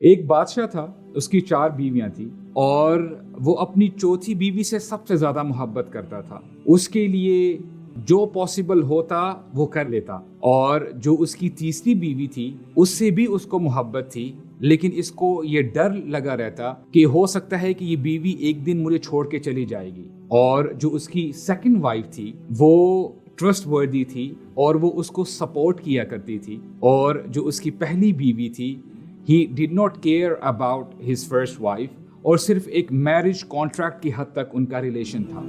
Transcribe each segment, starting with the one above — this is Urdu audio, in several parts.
ایک بادشاہ تھا، اس کی 4 بیویاں تھیں اور وہ اپنی چوتھی بیوی سے سب سے زیادہ محبت کرتا تھا. اس کے لیے جو پاسبل ہوتا وہ کر لیتا. اور جو اس کی تیسری بیوی تھی اس سے بھی اس کو محبت تھی، لیکن اس کو یہ ڈر لگا رہتا کہ ہو سکتا ہے کہ یہ بیوی ایک دن مجھے چھوڑ کے چلی جائے گی. اور جو اس کی سیکنڈ وائف تھی وہ ٹرسٹ وردی تھی اور وہ اس کو سپورٹ کیا کرتی تھی. اور جو اس کی پہلی بیوی تھی he did not care about his first wife اور صرف ایک میرج کانٹریکٹ کی حد تک ان کا ریلیشن تھا.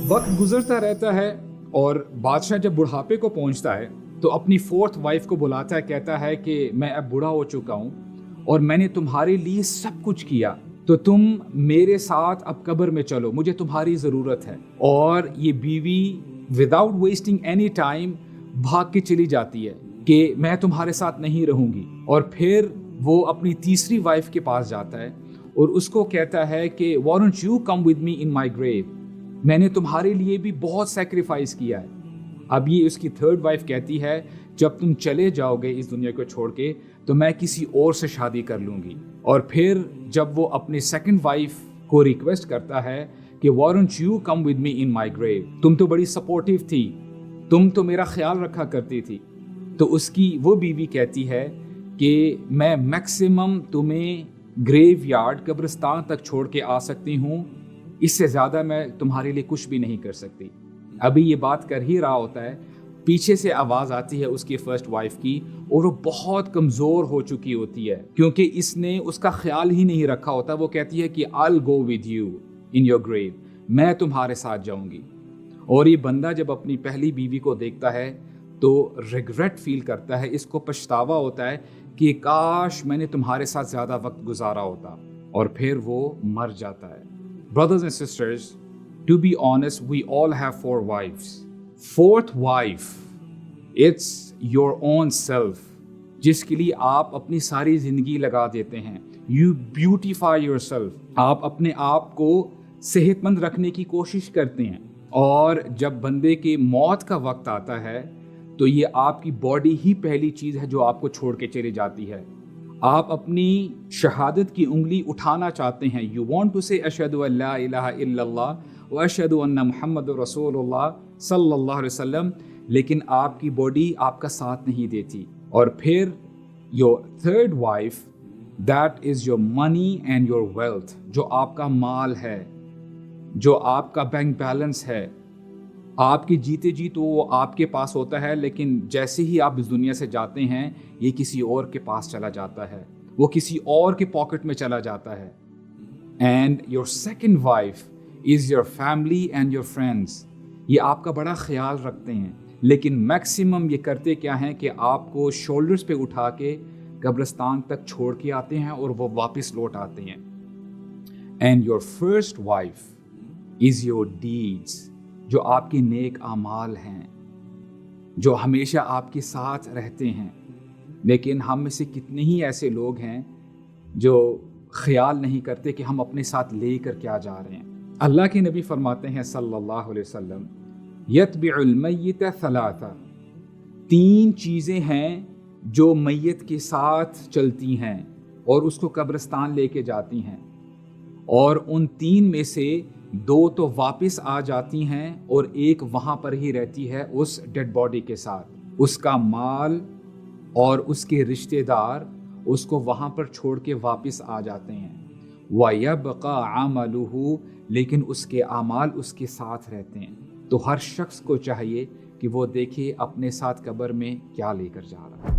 وقت گزرتا رہتا ہے اور بادشاہ جب بڑھاپے کو پہنچتا ہے تو اپنی 4th وائف کو بلاتا ہے، کہتا ہے کہ میں اب بوڑھا ہو چکا ہوں اور میں نے تمہارے لیے سب کچھ کیا، تو تم میرے ساتھ اب قبر میں چلو، مجھے تمہاری ضرورت ہے. اور یہ بیوی وداؤٹ ویسٹنگ اینی ٹائم بھاگ کے چلی جاتی ہے کہ میں تمہارے ساتھ نہیں رہوں گی. اور پھر وہ اپنی تیسری وائف کے پاس جاتا ہے اور اس کو کہتا ہے کہ why don't you come with me in my grave، میں نے تمہارے لیے بھی بہت سیکریفائس کیا ہے. اب یہ اس کی 3rd وائف کہتی ہے جب تم چلے جاؤ گے اس دنیا کو چھوڑ کے تو میں کسی اور سے شادی کر لوں گی. اور پھر جب وہ اپنی 2nd وائف کو ریکویسٹ کرتا ہے کہ why don't you come with me in my grave، تم تو بڑی سپورٹیو تھی، تم تو میرا خیال رکھا کرتی تھی، تو اس کی وہ بیوی کہتی ہے کہ میں میکسیمم تمہیں گریو یارڈ قبرستان تک چھوڑ کے آ سکتی ہوں، اس سے زیادہ میں تمہارے لیے کچھ بھی نہیں کر سکتی. ابھی یہ بات کر ہی رہا ہوتا ہے، پیچھے سے آواز آتی ہے اس کی 1st وائف کی اور وہ بہت کمزور ہو چکی ہوتی ہے کیونکہ اس نے اس کا خیال ہی نہیں رکھا ہوتا. وہ کہتی ہے کہ I'll go with you in your grave، میں تمہارے ساتھ جاؤں گی. اور یہ بندہ جب اپنی پہلی بیوی کو دیکھتا ہے تو ریگریٹ فیل کرتا ہے، اس کو پچھتاوا ہوتا ہے کہ کاش میں نے تمہارے ساتھ زیادہ وقت گزارا ہوتا. اور پھر وہ مر جاتا ہے. Brothers and sisters, to be honest, we all have 4 wives. 4th wife, it's your own self، جس کے لیے آپ اپنی ساری زندگی لگا دیتے ہیں. You beautify yourself، آپ اپنے آپ کو صحت مند رکھنے کی کوشش کرتے ہیں. اور جب بندے کے موت کا وقت آتا ہے تو یہ آپ کی باڈی ہی پہلی چیز ہے جو آپ کو چھوڑ کے چلی جاتی ہے. آپ اپنی شہادت کی انگلی اٹھانا چاہتے ہیں، you want to say اشہد ان لا الہ الا اللہ و اشہد ان محمد رسول اللہ صلی اللہ علیہ وسلم، لیکن آپ کی باڈی آپ کا ساتھ نہیں دیتی. اور پھر your 3rd wife، that is your money and your wealth، جو آپ کا مال ہے، جو آپ کا بینک بیلنس ہے. آپ کی جیتے جی تو وہ آپ کے پاس ہوتا ہے، لیکن جیسے ہی آپ اس دنیا سے جاتے ہیں یہ کسی اور کے پاس چلا جاتا ہے، وہ کسی اور کے پاکٹ میں چلا جاتا ہے. And your 2nd wife is your family and your friends, یہ آپ کا بڑا خیال رکھتے ہیں، لیکن میکسیمم یہ کرتے کیا ہیں کہ آپ کو شولڈرز پہ اٹھا کے قبرستان تک چھوڑ کے آتے ہیں اور وہ واپس لوٹ آتے ہیں. And your 1st wife is your dads, جو آپ کے نیک اعمال ہیں، جو ہمیشہ آپ کے ساتھ رہتے ہیں. لیکن ہم میں سے کتنے ہی ایسے لوگ ہیں جو خیال نہیں کرتے کہ ہم اپنے ساتھ لے کر کیا جا رہے ہیں. اللہ کے نبی فرماتے ہیں صلی اللہ علیہ وسلم، یتبع المیت 3، 3 چیزیں ہیں جو میت کے ساتھ چلتی ہیں اور اس کو قبرستان لے کے جاتی ہیں. اور ان 3 میں سے 2 تو واپس آ جاتی ہیں اور ایک وہاں پر ہی رہتی ہے اس ڈیڈ باڈی کے ساتھ. اس کا مال اور اس کے رشتہ دار اس کو وہاں پر چھوڑ کے واپس آ جاتے ہیں. وَيَبْقَى عَمَلُهُ، لیکن اس کے اعمال اس کے ساتھ رہتے ہیں. تو ہر شخص کو چاہیے کہ وہ دیکھے اپنے ساتھ قبر میں کیا لے کر جا رہا ہے.